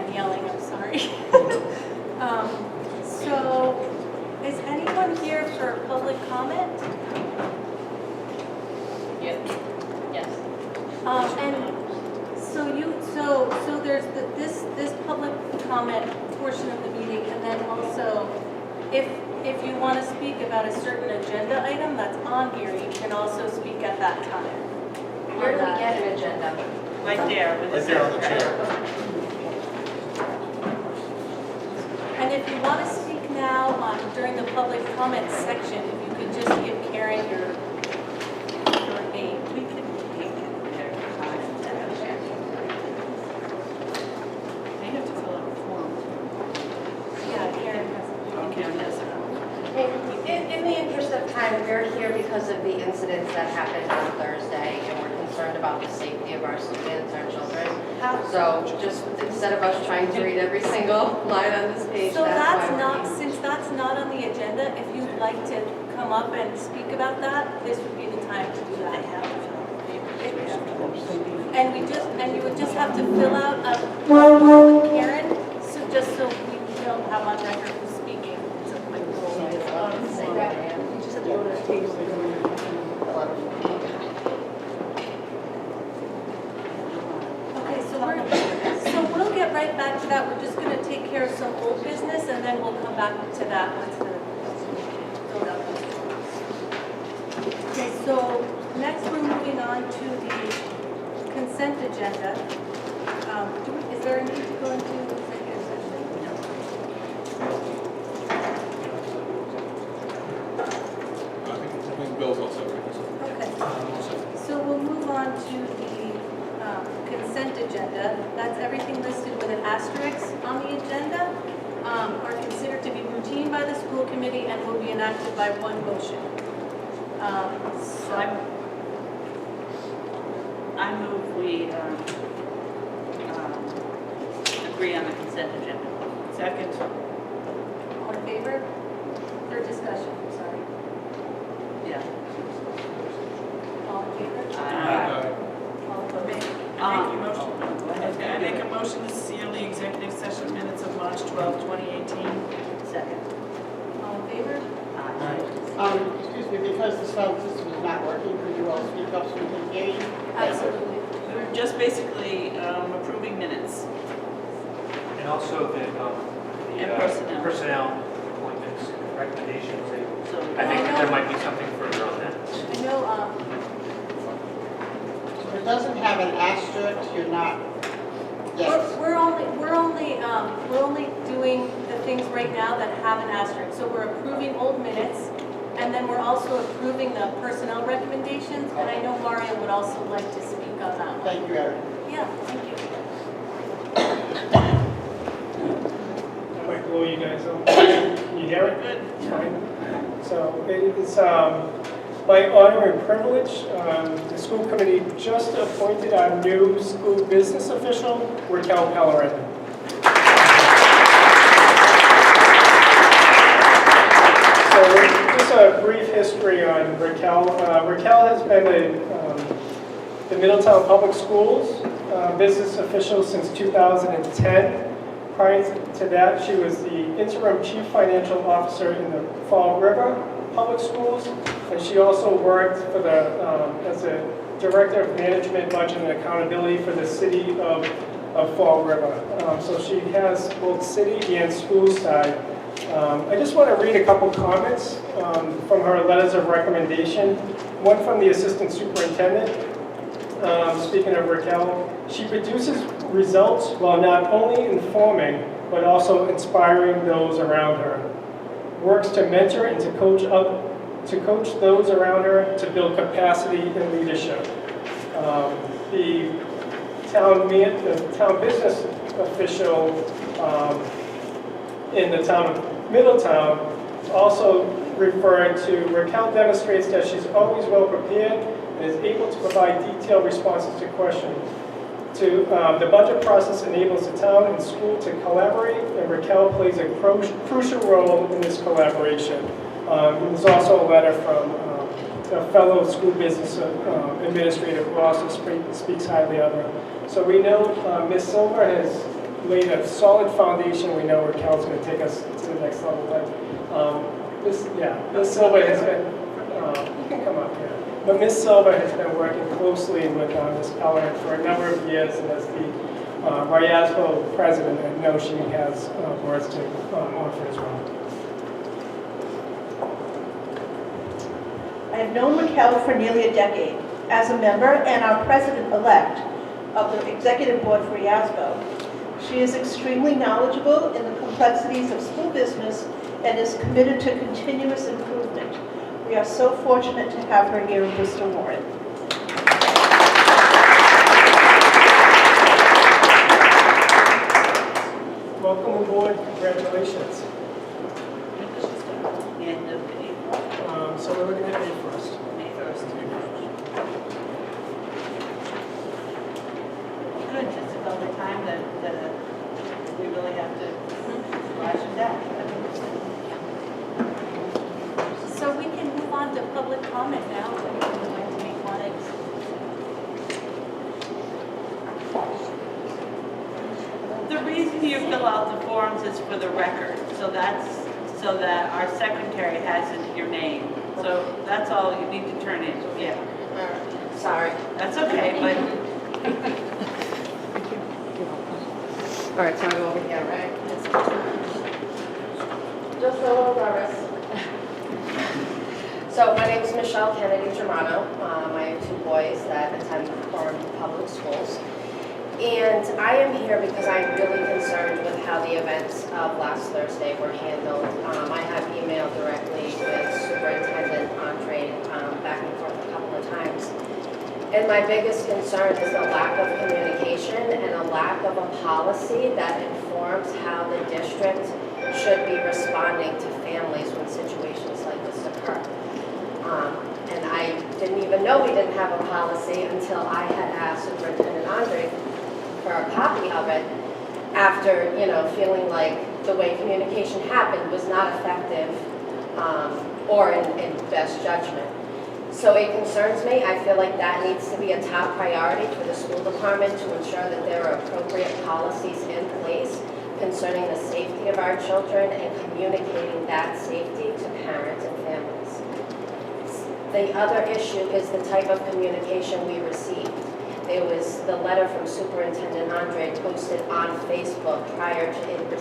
I'm yelling, I'm sorry. So, is anyone here for public comment? Yes. And so there's this public comment portion of the meeting, and then also, if you want to speak about a certain agenda item that's on here, you can also speak at that time. Where do we get an agenda? Right there. Right there on the chair. And if you want to speak now during the public comment section, if you could just give Karen your name. We can take their time. They have to fill out a form. Yeah, Karen has. Okay, yes. In the interest of time, we're here because of the incidents that happened on Thursday, and we're concerned about the safety of our students, our children. So just instead of us trying to read every single line on this page, So that's why we're here. since that's not on the agenda, if you'd like to come up and speak about that, this would be the time to do that. And you would just have to fill out a form with Karen, so just so we know how on record who's speaking. It's a quick rule. Say that, Ann. You just have to go to the table. Okay, so we'll get right back to that. We're just going to take care of some old business, and then we'll come back to that once the filled out those forms. Okay, so next we're moving on to the consent agenda. Is there a need to go into executive session? I think Bill's also. Okay. So we'll move on to the consent agenda. That's everything listed with an asterisk on the agenda, are considered to be routine by the school committee and will be enacted by one motion. So I move we agree on the consent agenda. Second. all in favor? For discussion, I'm sorry. Yeah. All in favor? All opposed? I make a motion to seal the executive session minutes of March 12, 2018. Second. All in favor? Excuse me, because the sound system is not working, could you all speak up so we can hear you? Absolutely. We're just basically approving minutes. And also the And personnel. personnel appointments, recommendations. So I think that there might be something further on that. I know, If it doesn't have an asterisk, you're not, yes. we're only doing the things right now that have an asterisk. So we're approving old minutes, and then we're also approving the personnel recommendations, and I know Mario would also like to speak on that one. Thank you, Eric. Yeah, thank you. I might blow you guys up. Can you hear it? Good. It's fine. So it is my honor and privilege. The school committee just appointed our new school business official, Raquel Pellerin. So just a brief history on Raquel. Raquel has been the Middletown Public Schools business official since 2010. Prior to that, she was the interim chief financial officer in the Fall River Public Schools, and she also worked for as a director of management, budget, and accountability for the city of Fall River. So she has both city and school side. I just want to read a couple comments from her letters of recommendation. One from the assistant superintendent. Speaking of Raquel, she produces results while not only informing, but also inspiring those around her. Works to mentor and to coach those around her to build capacity and leadership. The town business official in the town of Middletown also referred to Raquel demonstrates that she's always well prepared and is able to provide detailed responses to questions. The budget process enables the town and school to collaborate, and Raquel plays a crucial role in this collaboration. There's also a letter from a fellow school business administrator who also speaks highly of her. So we know Ms. Silver has laid a solid foundation. We know Raquel's going to take us to the next level. But Ms. Silva has been, you can come up here. But Ms. Silva has been working closely with Ms. Pellerin for a number of years, and as the Mariasco president, I know she has words to offer as well. I have known Raquel for nearly a decade. As a member and our president-elect of the executive board for IASBO, she is extremely knowledgeable in the complexities of school business and is committed to continuous improvement. We are so fortunate to have her here in Bristol Warren. Welcome aboard. Congratulations. And the April, So we're looking at May 1st. May 1st. Good, it's about the time that we really have to slash it down. So we can move on to public comment now, if anyone would like to make one. The reason you fill out the forms is for the record, so that our secretary has your name. So that's all you need to turn in, yeah. Sorry. That's okay, but All right, so I go over here, right? Just a little nervous. So my name is Michelle Kennedy Germano. I have two boys that attend Warren Public Schools. And I am here because I'm really concerned with how the events of last Thursday were handled. I have emailed directly with Superintendent Andre back and forth a couple of times. And my biggest concern is the lack of communication and a lack of a policy that informs how the district should be responding to families when situations like this occur. And I didn't even know we didn't have a policy until I had asked Superintendent Andre for a copy of it after, feeling like the way communication happened was not effective or in best judgment. So it concerns me. I feel like that needs to be a top priority for the school department to ensure that there are appropriate policies in place concerning the safety of our children and communicating that safety to parents and families. The other issue is the type of communication we received. There was the letter from Superintendent Andre posted on Facebook prior to it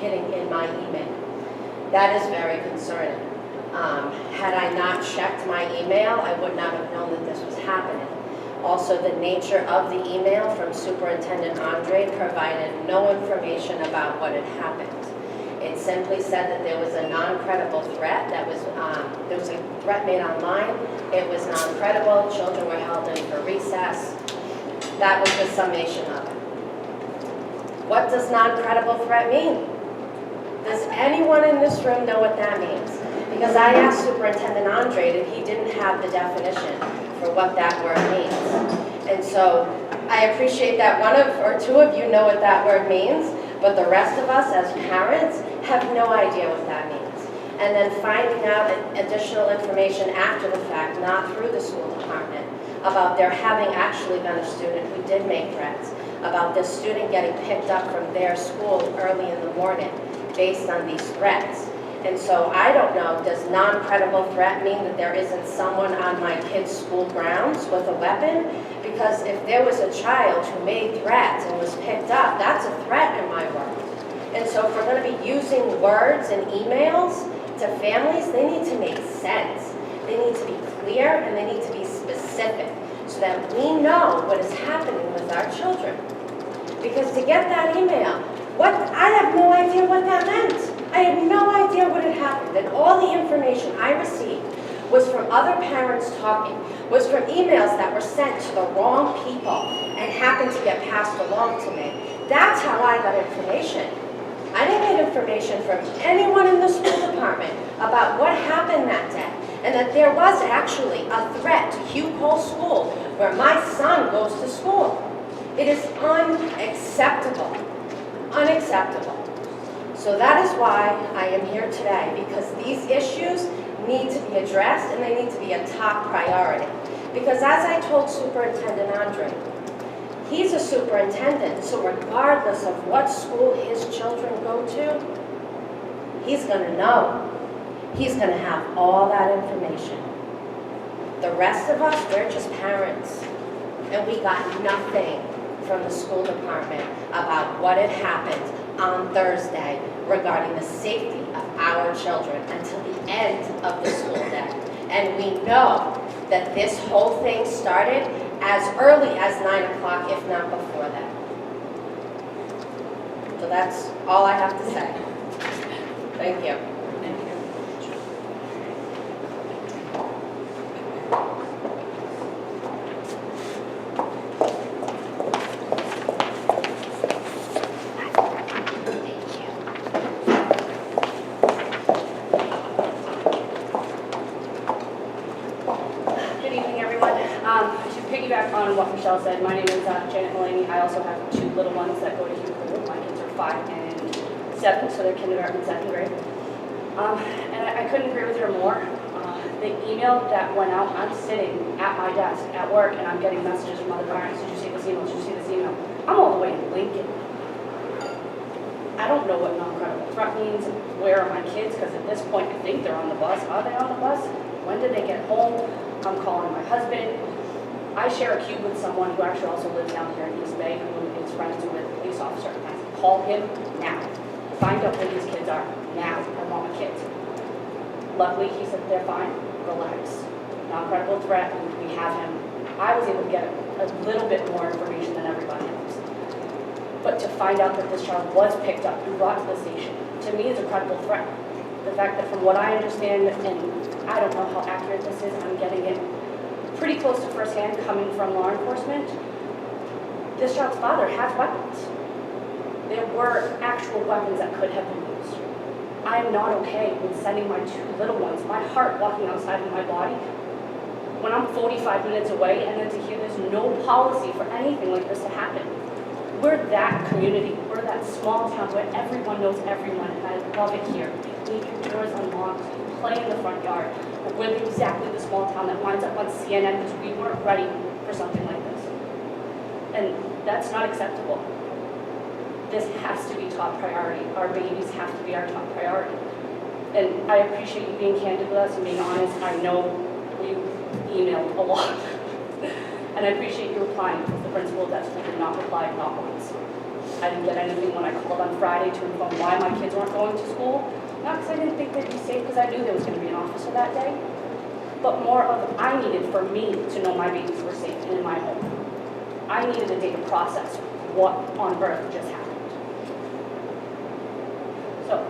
hitting in my email. That is very concerning. Had I not checked my email, I would not have known that this was happening. Also, the nature of the email from Superintendent Andre provided no information about what had happened. It simply said that there was a non-credible threat there was a threat made online. It was non-credible. Children were held in for recess. That was the summation of it. What does non-credible threat mean? Does anyone in this room know what that means? Because I asked Superintendent Andre and he didn't have the definition for what that word means. And so I appreciate that one or two of you know what that word means, but the rest of us as parents have no idea what that means. And then finding out additional information after the fact, not through the school department, about there having actually been a student who did make threats, about this student getting picked up from their school early in the morning based on these threats. And so I don't know, does non-credible threat mean that there isn't someone on my kid's school grounds with a weapon? Because if there was a child who made threats and was picked up, that's a threat in my world. And so if we're going to be using words and emails to families, they need to make sense. They need to be clear and they need to be specific so that we know what is happening with our children. Because to get that email, I have no idea what that meant. I had no idea what had happened, and all the information I received was from other parents talking, was from emails that were sent to the wrong people and happened to get passed along to me. That's how I got information. I didn't get information from anyone in the school department about what happened that day, and that there was actually a threat to Hugh Cole School where my son goes to school. It is unacceptable. Unacceptable. So that is why I am here today, because these issues need to be addressed and they need to be a top priority. Because as I told Superintendent Andre, He's a superintendent, so regardless of what school his children go to, he's gonna know. He's gonna have all that information. The rest of us, we're just parents. And we got nothing from the school department about what had happened on Thursday regarding the safety of our children until the end of the school day. And we know that this whole thing started as early as 9 o'clock, if not before that. So that's all I have to say. Thank you. Thank you. Good evening, everyone. To piggyback on what Michelle said, my name is Janet Mulaney. I also have two little ones that go to Hugh Pool. My kids are 5 and 7, so they're kindergarten and second grade. And I couldn't agree with her more. The email that went out, I'm sitting at my desk at work and I'm getting messages from other parents. Did you see this email? Did you see this email? I'm all the way in Lincoln. I don't know what non-credible threat means. Where are my kids? Because at this point, I think they're on the bus. Are they on the bus? When did they get home? I'm calling my husband. I share a cube with someone who actually also lives down here in East Bay, who is friends with a police officer. I said, call him now. Find out where these kids are now. I want my kids. Luckily, he said they're fine. Relax. Non-credible threat. We have him. I was able to get a little bit more information than everybody else. But to find out that this child was picked up and brought to the station, to me is a credible threat. The fact that from what I understand, and I don't know how accurate this is, I'm getting it pretty close to firsthand coming from law enforcement, this child's father has weapons. There were actual weapons that could have been used. I am not okay with sending my two little ones, my heart walking outside of my body, when I'm 45 minutes away, and then to hear there's no policy for anything like this to happen. We're that community, we're that small town where everyone knows everyone, and I love it here. You leave your doors unlocked, you play in the front yard. But we're exactly the small town that winds up on CNN because we weren't ready for something like this. And that's not acceptable. This has to be top priority. Our babies have to be our top priority. And I appreciate you being candid with us and being honest. I know we emailed a lot. And I appreciate you replying because the principal definitely did not reply, not once. I didn't get anything when I called on Friday to inform why my kids weren't going to school. Not because I didn't think they'd be safe, because I knew there was going to be an officer that day. But more of, I needed for me to know my babies were safe and in my home. I needed a day to process what on earth just happened. So,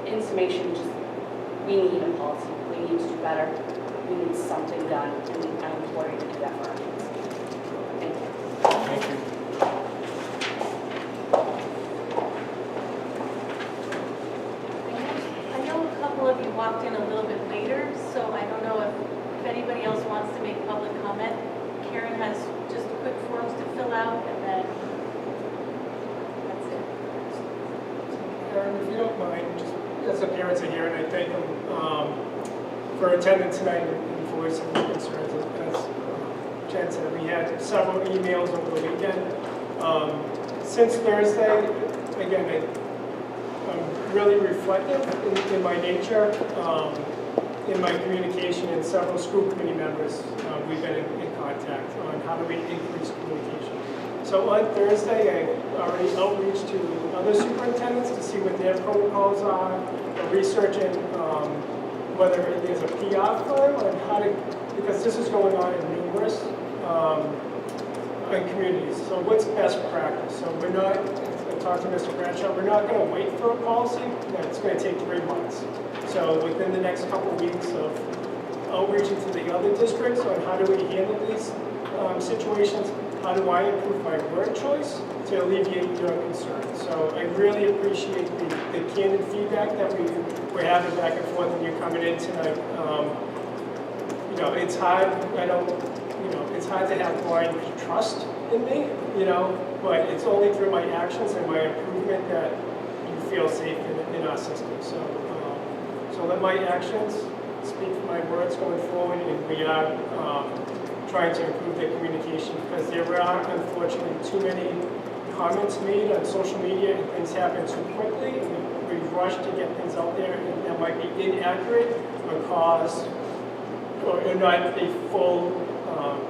in summation, just we need a policy. We need to do better. We need something done, and I implore you to do that for our kids. Thank you. Thank you. I know a couple of you walked in a little bit later, so I don't know if anybody else wants to make public comment. Karen has just quick forms to fill out, and then that's it. Karen, if you don't mind, just as the parents are here, and I thank them for attending tonight and voicing their concerns. As Jen said, we had several emails over the weekend. Since Thursday, again, I'm really reflective in my nature, in my communication, and several school committee members we've been in contact on how do we increase communication. So on Thursday, I already outreached to other superintendents to see what their protocols are, researching whether there's a PR firm on how to, because this is going on in numerous communities. So what's best practice? So we're not, I talked to Mr. Bradshaw, we're not going to wait for a policy. It's going to take 3 months. So within the next couple of weeks of outreaching to the other districts on how do we handle these situations, how do I improve my word choice to alleviate your concerns. So I really appreciate the candid feedback that we're having back and forth and you're coming in tonight. You know, it's hard, it's hard to have blind trust in me, but it's only through my actions and my improvement that you feel safe in our system. So let my actions speak for my words going forward, and we are trying to improve their communication, because there are unfortunately too many comments made on social media, and things happen too quickly, and we rush to get things out there, and that might be inaccurate or cause, or not a full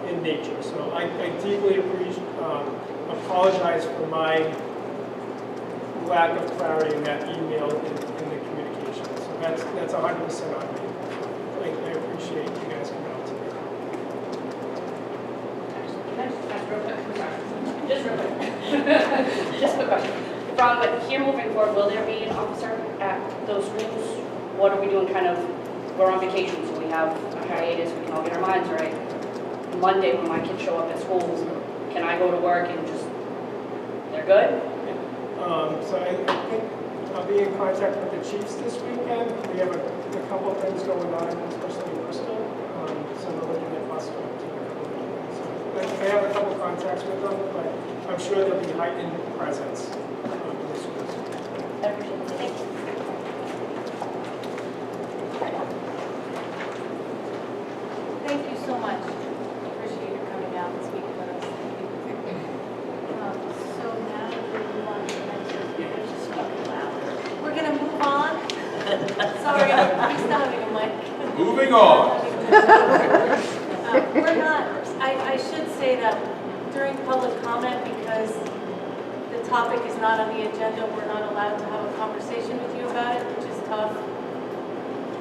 in nature. So I deeply apologize for my lack of clarity in that email in the communication. So that's 100% on me. I appreciate you guys coming out today. Just real quick. Just a quick question. From here moving forward, will there be an officer at those schools? What are we doing kind of, we're on vacation, so we have a hiatus, we can all get our minds right. Monday, when my kids show up at school, can I go to work and just, they're good? So I think I'll be in contact with the chiefs this weekend. We have a couple of things going on, especially in Bristol. So we're looking at bus stop to a couple of things. So I have a couple of contacts with them, but I'm sure there'll be heightened presence in the schools. I appreciate it. Thank you. Thank you so much. Appreciate you coming out and speaking with us. Thank you. So now we'll move on to the next. We're going to move on. Sorry, he's not having a mic. Moving on. We're not, I should say that during public comment, because the topic is not on the agenda, we're not allowed to have a conversation with you about it, which is tough.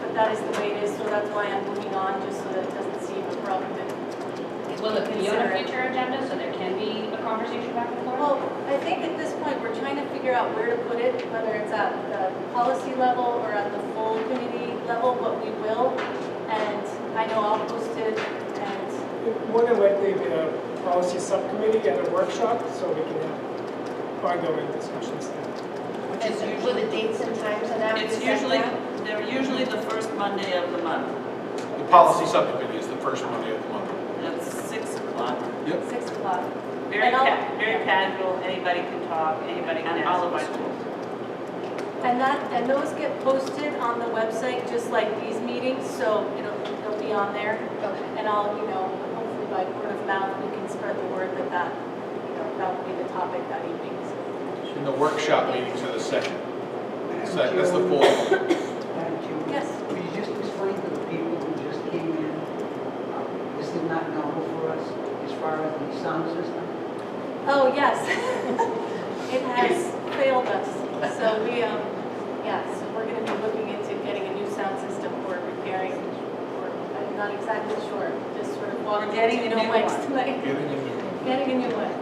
But that is the way it is, so that's why I'm moving on, just so that it doesn't seem abrupt. Will it be on a future agenda, so there can be a conversation back and forth? Well, I think at this point, we're trying to figure out where to put it, whether it's at the policy level or at the full committee level, but we will. And I know I'll post it, and More than likely, the policy subcommittee at a workshop, so we can have ongoing discussions there. And will the dates and times of that be It's set usually, now? they're usually the first Monday of the month. The policy subcommittee is the first Monday of the month. That's 6 o'clock. 6 o'clock. Very And I'll- very casual, anybody can talk, anybody can ask all of our questions. And those get posted on the website, just like these meetings, so they'll be on there. Okay. And I'll, hopefully by word of mouth, we can spread the word that that will be the topic that evening. And the workshop meetings are the second. That's the fourth one. Madam Chair, Yes. could you just explain to the people who just came in, this is not normal for us as far as the sound system? Oh, yes. It has failed us. So so we're going to be looking into getting a new sound system or repairing, or I'm not exactly sure, just sort of walking We're getting into a new mics one. tonight. Getting a new one. Getting a new one.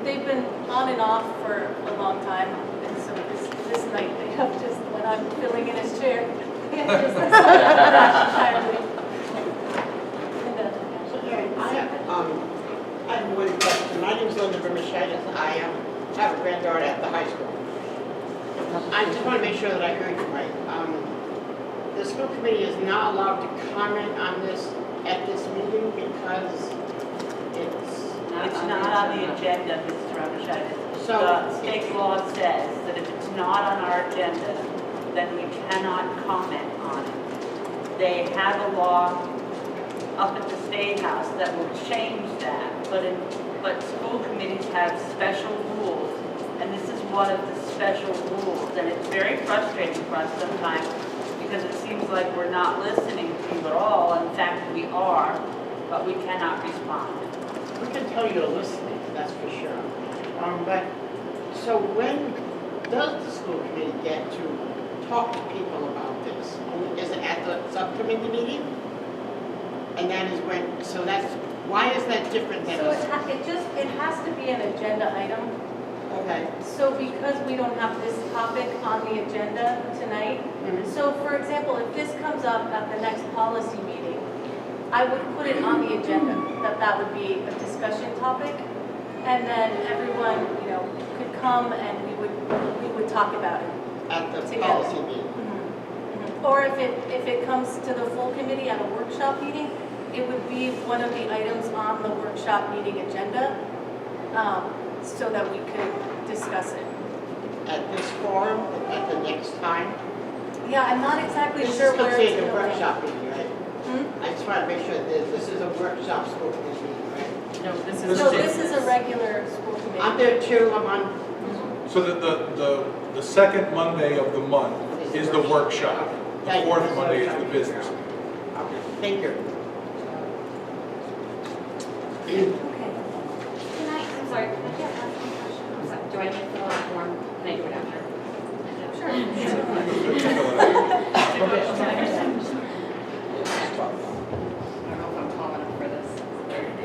They've been on and off for a long time, and so this night they have just, when I'm filling in his chair, they have just entirely. I have one question. My name is Linda Vermichetis. I have a granddaughter at the high school. I just want to make sure that I heard you right. The school committee is not allowed to comment on this at this meeting because It's not on the agenda, Mrs. Ramachaitis. So- The state law says that if it's not on our agenda, then we cannot comment on it. They have a law up at the State House that will change that, but school committees have special rules, and this is one of the special rules, and it's very frustrating for us sometimes because it seems like we're not listening to you at all. In fact, we are, but we cannot respond. we can tell you're listening, that's for sure. But, so when does the school committee get to talk to people about this? Is it at the subcommittee meeting? And that is when, so that's, why is that different than? So it has to be an agenda item. Okay. So because we don't have this topic on the agenda tonight, so for example, if this comes up at the next policy meeting, I would put it on the agenda, that would be a discussion topic. And then everyone, could come and we would talk about it. At the Together. policy meeting. Or if it comes to the full committee at a workshop meeting, it would be one of the items on the workshop meeting agenda, so that we could discuss it. At this forum, at the next time? Yeah, I'm not exactly This sure is where it's considered going. a workshop meeting, right? I just want to make sure that this is a workshop school committee meeting, right? No, this is. So this is a regular school committee. I'm there too, I'm on. So the second Monday of the month is the workshop. The Thank you. fourth Monday is the business. Okay, thank you. Okay. I'm sorry, can I get one question? I'm sorry, do I need to fill out a form? Can I do it after? Sure. I don't know if I'm tall enough for this.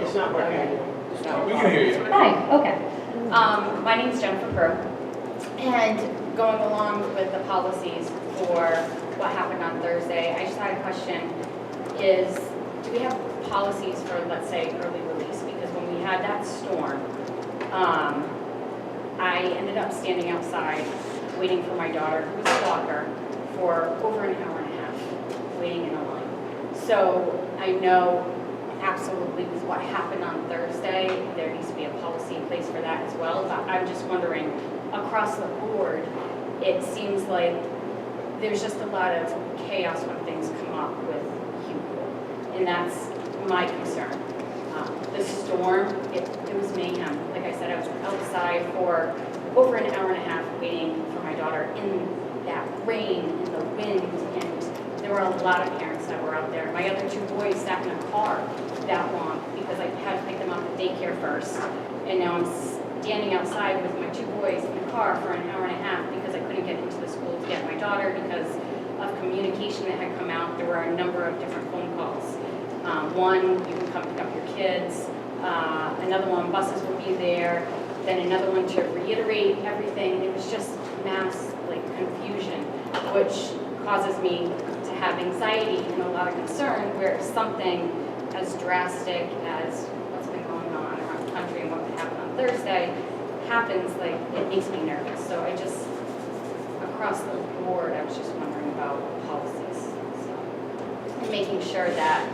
It's not working. We can hear you. Hi, okay. My name's Jennifer Kerr, and going along with the policies for what happened on Thursday, I just had a question, is, do we have policies for, let's say, early release? Because when we had that storm, I ended up standing outside waiting for my daughter, who's a walker, for over an hour and a half, waiting in a line. So I know absolutely with what happened on Thursday, there needs to be a policy in place for that as well. But I'm just wondering, across the board, it seems like there's just a lot of chaos when things come up with Hugo. And that's my concern. The storm, it was mayhem. Like I said, I was outside for over an hour and a half waiting for my daughter in that rain, in the wind, and there were a lot of parents that were out there. My other two boys sat in a car that long because I had to pick them up at daycare first. And now I'm standing outside with my two boys in the car for an hour and a half because I couldn't get into the school to get my daughter because of communication that had come out. There were a number of different phone calls. One, you can come pick up your kids. Another one, buses will be there. Then another one to reiterate everything. It was just mass confusion, which causes me to have anxiety and a lot of concern where something as drastic as what's been going on around the country and what happened on Thursday happens, it makes me nervous. So I just, across the board, I was just wondering about policies. So making sure that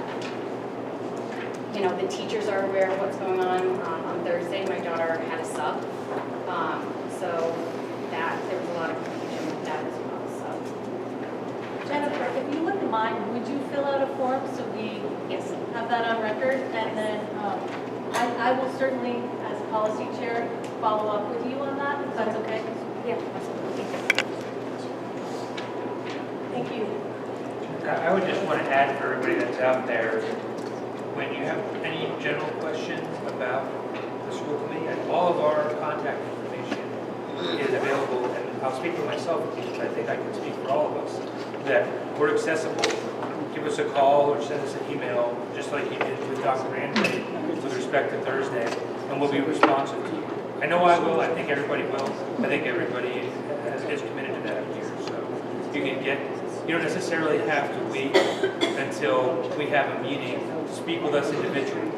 the teachers are aware of what's going on. On Thursday, my daughter had a sub, so that there was a lot of confusion with that as well. So Jennifer, if you wouldn't mind, would you fill out a form so we have that on record? And then I will certainly, as policy chair, follow up with you on that, if that's okay? yeah, absolutely. Thank you. I would just want to add for everybody that's out there, when you have any general questions about the school committee, and all of our contact information is available, and I'll speak for myself, because I think I can speak for all of us, that we're accessible. Give us a call or send us an email, just like you did with Dr. Randy with respect to Thursday, and we'll be responsive to you. I know I will, I think everybody will. I think everybody is committed to that up here, so you don't necessarily have to wait until we have a meeting to speak with us individually.